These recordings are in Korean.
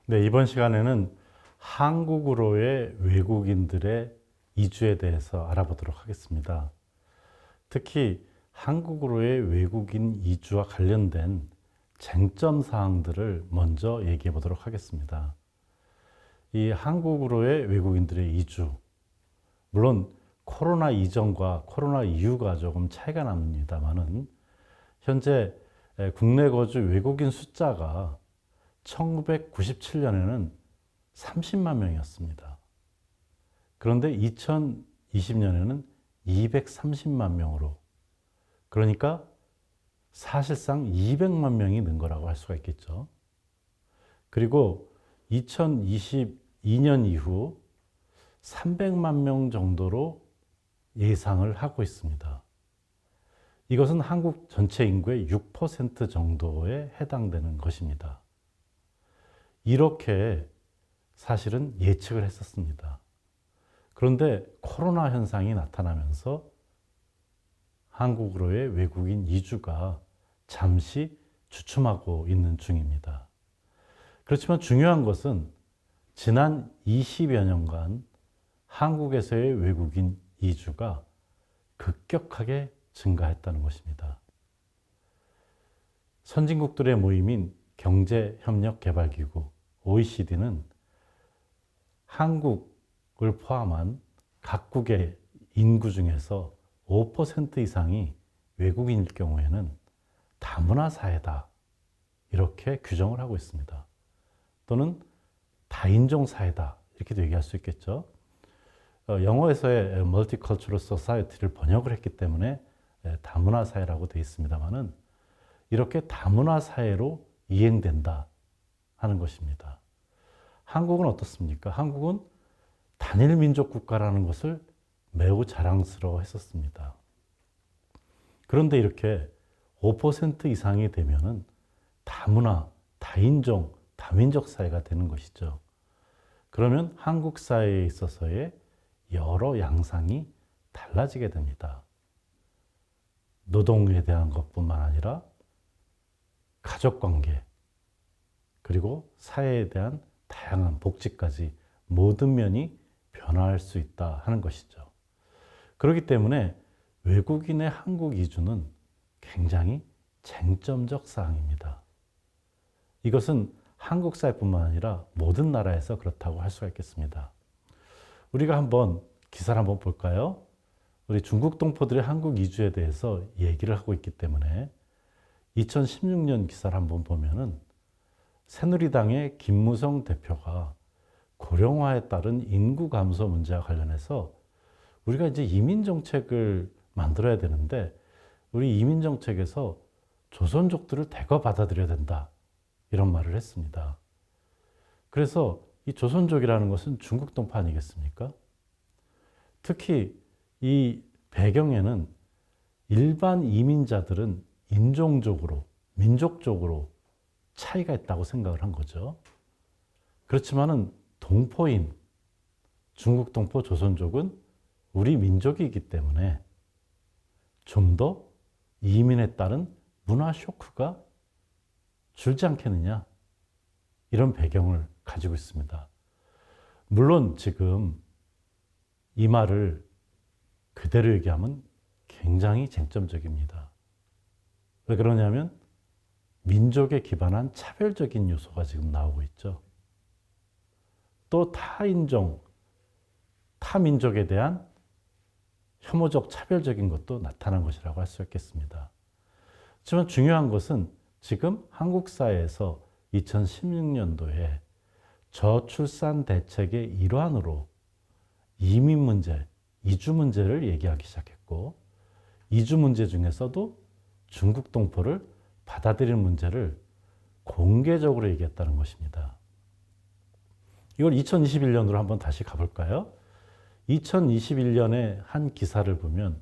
네, 이번 시간에는 한국으로의 외국인들의 이주에 대해서 알아보도록 하겠습니다. 특히 한국으로의 외국인 이주와 관련된 쟁점 사항들을 먼저 얘기해 보도록 하겠습니다. 이 한국으로의 외국인들의 이주, 물론 코로나 이전과 코로나 이후가 조금 차이가 납니다만은 현재 국내 거주 외국인 숫자가 1997년에는 30만 명이었습니다. 그런데 2020년에는 230만 명으로, 그러니까 사실상 200만 명이 는 거라고 할 수가 있겠죠. 그리고 2022년 이후 300만 명 정도로 예상을 하고 있습니다. 이것은 한국 전체 인구의 6% 정도에 해당되는 것입니다. 이렇게 사실은 예측을 했었습니다. 그런데 코로나 현상이 나타나면서 한국으로의 외국인 이주가 잠시 주춤하고 있는 중입니다. 그렇지만 중요한 것은 지난 20여 년간 한국에서의 외국인 이주가 급격하게 증가했다는 것입니다. 선진국들의 모임인 경제협력개발기구 OECD는 한국을 포함한 각국의 인구 중에서 5% 이상이 외국인일 경우에는 다문화 사회다, 이렇게 규정을 하고 있습니다. 또는 다인종 사회다, 이렇게도 얘기할 수 있겠죠. 영어에서의 Multicultural Society를 번역을 했기 때문에 다문화 사회라고 되어 있습니다만은 이렇게 다문화 사회로 이행된다 하는 것입니다. 한국은 어떻습니까? 한국은 단일 민족 국가라는 것을 매우 자랑스러워 했었습니다. 그런데 이렇게 5% 이상이 되면은 다문화, 다인종, 다민족 사회가 되는 것이죠. 그러면 한국 사회에 있어서의 여러 양상이 달라지게 됩니다. 노동에 대한 것뿐만 아니라 가족관계, 그리고 사회에 대한 다양한 복지까지 모든 면이 변화할 수 있다 하는 것이죠. 그렇기 때문에 외국인의 한국 이주는 굉장히 쟁점적 사항입니다. 이것은 한국 사회뿐만 아니라 모든 나라에서 그렇다고 할 수가 있겠습니다. 우리가 한번 기사를 한번 볼까요? 우리 중국 동포들의 한국 이주에 대해서 얘기를 하고 있기 때문에 2016년 기사를 한번 보면은 새누리당의 김무성 대표가 고령화에 따른 인구 감소 문제와 관련해서 우리가 이제 이민 정책을 만들어야 되는데 우리 이민 정책에서 조선족들을 대거 받아들여야 된다, 이런 말을 했습니다. 그래서 이 조선족이라는 것은 중국 동포 아니겠습니까? 특히 이 배경에는 일반 이민자들은 인종적으로, 민족적으로 차이가 있다고 생각을 한 거죠. 그렇지만은 동포인 중국 동포 조선족은 우리 민족이기 때문에 좀 더 이민에 따른 문화 쇼크가 줄지 않겠느냐, 이런 배경을 가지고 있습니다. 물론 지금 이 말을 그대로 얘기하면 굉장히 쟁점적입니다. 왜 그러냐면 민족에 기반한 차별적인 요소가 지금 나오고 있죠. 또 타인종, 타민족에 대한 혐오적 차별적인 것도 나타난 것이라고 할 수 있겠습니다. 하지만 중요한 것은 지금 한국 사회에서 2016년도에 저출산 대책의 일환으로 이민 문제, 이주 문제를 얘기하기 시작했고, 이주 문제 중에서도 중국 동포를 받아들이는 문제를 공개적으로 얘기했다는 것입니다. 이걸 2021년으로 한번 다시 가볼까요? 2021년에 한 기사를 보면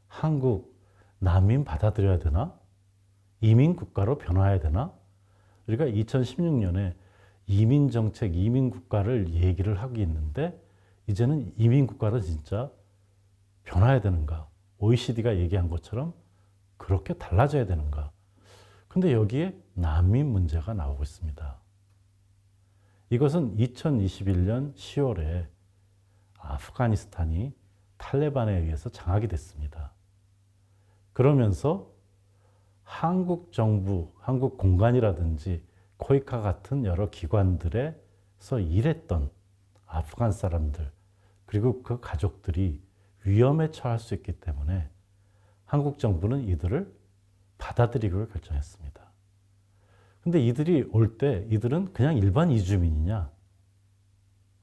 한국 난민 받아들여야 되나? 이민 국가로 변화해야 되나? 우리가 2016년에 이민 정책, 이민 국가를 얘기를 하고 있는데 이제는 이민 국가로 진짜 변화해야 되는가? OECD가 얘기한 것처럼 그렇게 달라져야 되는가? 근데 여기에 난민 문제가 나오고 있습니다. 이것은 2021년 10월에 아프가니스탄이 탈레반에 의해서 장악이 됐습니다. 그러면서 한국 정부, 한국 공간이라든지 코이카 같은 여러 기관들에서 일했던 아프간 사람들, 그리고 그 가족들이 위험에 처할 수 있기 때문에 한국 정부는 이들을 받아들이기로 결정했습니다. 근데 이들이 올 때 이들은 그냥 일반 이주민이냐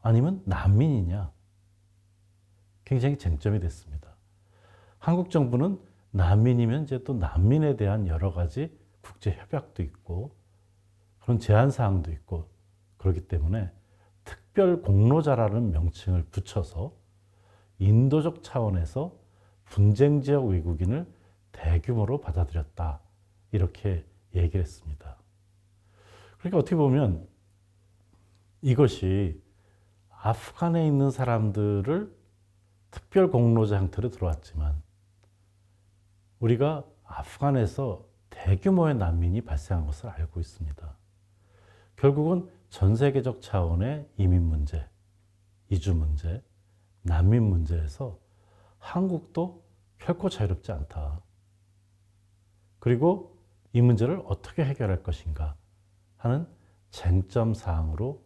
아니면 난민이냐 굉장히 쟁점이 됐습니다. 한국 정부는 난민이면 이제 또 난민에 대한 여러 가지 국제 협약도 있고 그런 제한 사항도 있고 그렇기 때문에 특별 공로자라는 명칭을 붙여서 인도적 차원에서 분쟁 지역 외국인을 대규모로 받아들였다. 이렇게 얘기를 했습니다. 그러니까 어떻게 보면 이것이 아프간에 있는 사람들을 특별 공로자 형태로 들어왔지만 우리가 아프간에서 대규모의 난민이 발생한 것을 알고 있습니다. 결국은 전 세계적 차원의 이민 문제, 이주 문제, 난민 문제에서 한국도 결코 자유롭지 않다. 그리고 이 문제를 어떻게 해결할 것인가 하는 쟁점 사항으로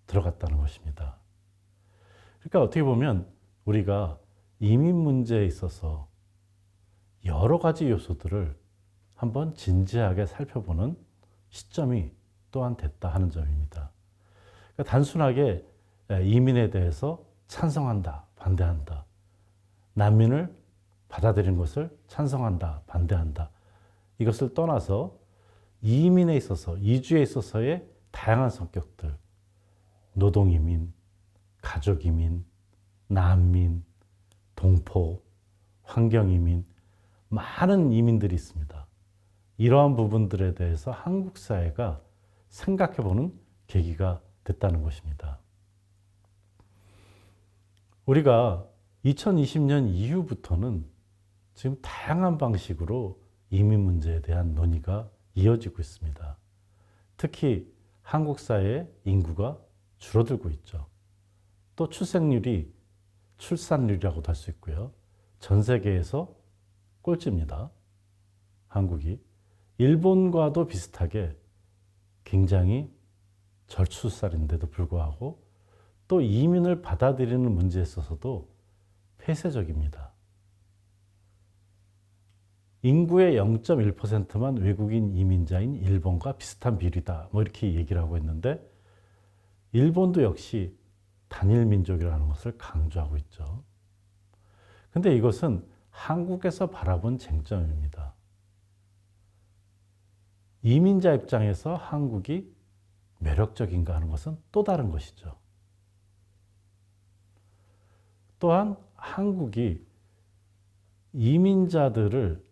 들어갔다는 것입니다. 그러니까 어떻게 보면 우리가 이민 문제에 있어서 여러 가지 요소들을 한번 진지하게 살펴보는 시점이 또한 됐다 하는 점입니다. 그러니까 단순하게 이민에 대해서 찬성한다, 반대한다, 난민을 받아들이는 것을 찬성한다, 반대한다, 이것을 떠나서 이민에 있어서, 이주에 있어서의 다양한 성격들, 노동이민, 가족이민, 난민, 동포, 환경이민, 많은 이민들이 있습니다. 이러한 부분들에 대해서 한국 사회가 생각해보는 계기가 됐다는 것입니다. 우리가 2020년 이후부터는 지금 다양한 방식으로 이민 문제에 대한 논의가 이어지고 있습니다. 특히 한국 사회의 인구가 줄어들고 있죠. 또 출산율이라고도 할 수 있고요. 전 세계에서 꼴찌입니다. 한국이. 일본과도 비슷하게 굉장히 저출산인데도 불구하고 또 이민을 받아들이는 문제에 있어서도 폐쇄적입니다. 인구의 0.1%만 외국인 이민자인 일본과 비슷한 비율이다. 뭐 이렇게 얘기를 하고 있는데 일본도 역시 단일 민족이라는 것을 강조하고 있죠. 근데 이것은 한국에서 바라본 쟁점입니다. 이민자 입장에서 한국이 매력적인가 하는 것은 또 다른 것이죠. 또한 한국이 이민자들을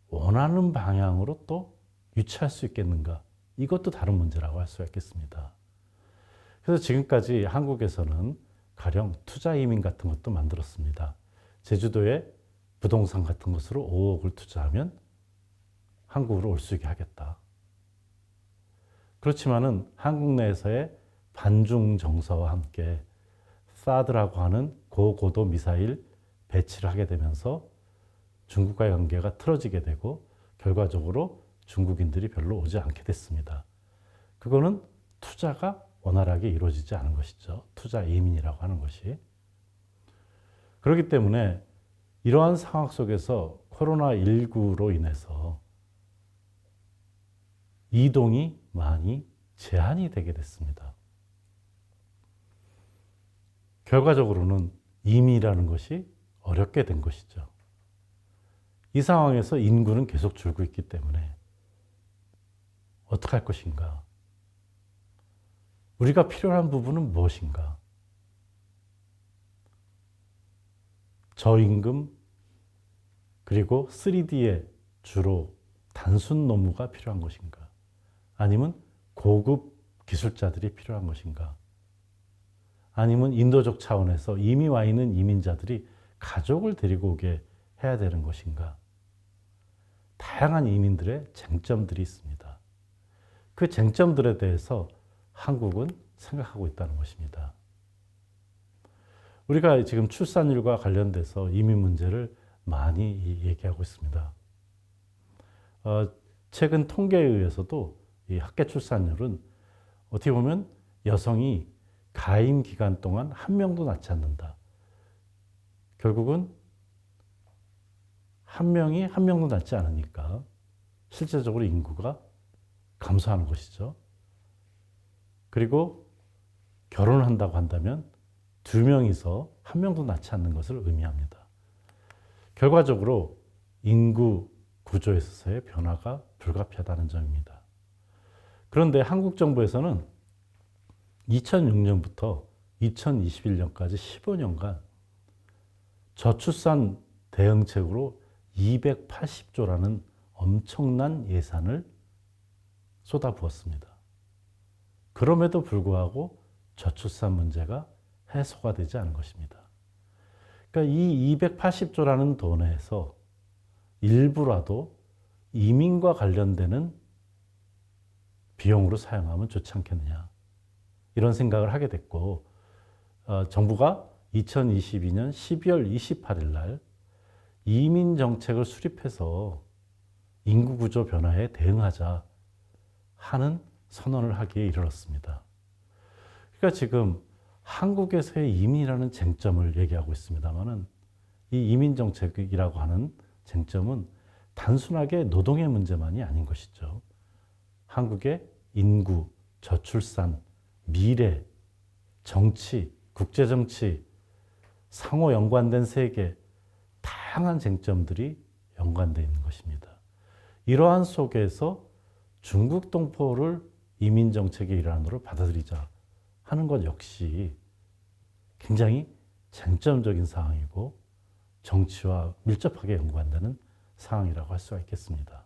원하는 방향으로 또 유치할 수 있겠는가? 이것도 다른 문제라고 할 수가 있겠습니다. 그래서 지금까지 한국에서는 가령 투자 이민 같은 것도 만들었습니다. 제주도에 부동산 같은 것으로 5억을 투자하면 한국으로 올 수 있게 하겠다. 그렇지만은 한국 내에서의 반중 정서와 함께 사드라고 하는 고고도 미사일 배치를 하게 되면서 중국과의 관계가 틀어지게 되고 결과적으로 중국인들이 별로 오지 않게 됐습니다. 그거는 투자가 원활하게 이루어지지 않은 것이죠. 투자 이민이라고 하는 것이. 그렇기 때문에 이러한 상황 속에서 코로나19로 인해서 이동이 많이 제한이 되게 됐습니다. 결과적으로는 이민이라는 것이 어렵게 된 것이죠. 이 상황에서 인구는 계속 줄고 있기 때문에 어떻게 할 것인가? 우리가 필요한 부분은 무엇인가? 저임금 그리고 3D의 주로 단순 노무가 필요한 것인가? 아니면 고급 기술자들이 필요한 것인가? 아니면 인도적 차원에서 이미 와 있는 이민자들이 가족을 데리고 오게 해야 되는 것인가? 다양한 이민들의 쟁점들이 있습니다. 그 쟁점들에 대해서 한국은 생각하고 있다는 것입니다. 우리가 지금 출산율과 관련돼서 이민 문제를 많이 얘기하고 있습니다. 최근 통계에 의해서도 이 학계 출산율은 어떻게 보면 여성이 가임 기간 동안 한 명도 낳지 않는다. 결국은 한 명도 낳지 않으니까 실제적으로 인구가 감소하는 것이죠. 그리고 결혼을 한다고 한다면 2명이서 한 명도 낳지 않는 것을 의미합니다. 결과적으로 인구 구조에 있어서의 변화가 불가피하다는 점입니다. 그런데 한국 정부에서는 2006년부터 2021년까지 15년간 저출산 대응책으로 280조라는 엄청난 예산을 쏟아부었습니다. 그럼에도 불구하고 저출산 문제가 해소가 되지 않은 것입니다. 그러니까 이 280조라는 돈에서 일부라도 이민과 관련되는 비용으로 사용하면 좋지 않겠느냐, 이런 생각을 하게 됐고, 정부가 2022년 12월 28일 날 이민 정책을 수립해서 인구 구조 변화에 대응하자 하는 선언을 하기에 이르렀습니다. 그러니까 지금 한국에서의 이민이라는 쟁점을 얘기하고 있습니다만은, 이 이민 정책이라고 하는 쟁점은 단순하게 노동의 문제만이 아닌 것이죠. 한국의 인구, 저출산, 미래, 정치, 국제정치, 상호 연관된 세계, 다양한 쟁점들이 연관되어 있는 것입니다. 이러한 속에서 중국 동포를 이민 정책의 일환으로 받아들이자 하는 것 역시 굉장히 쟁점적인 사항이고 정치와 밀접하게 연관되는 상황이라고 할 수가 있겠습니다.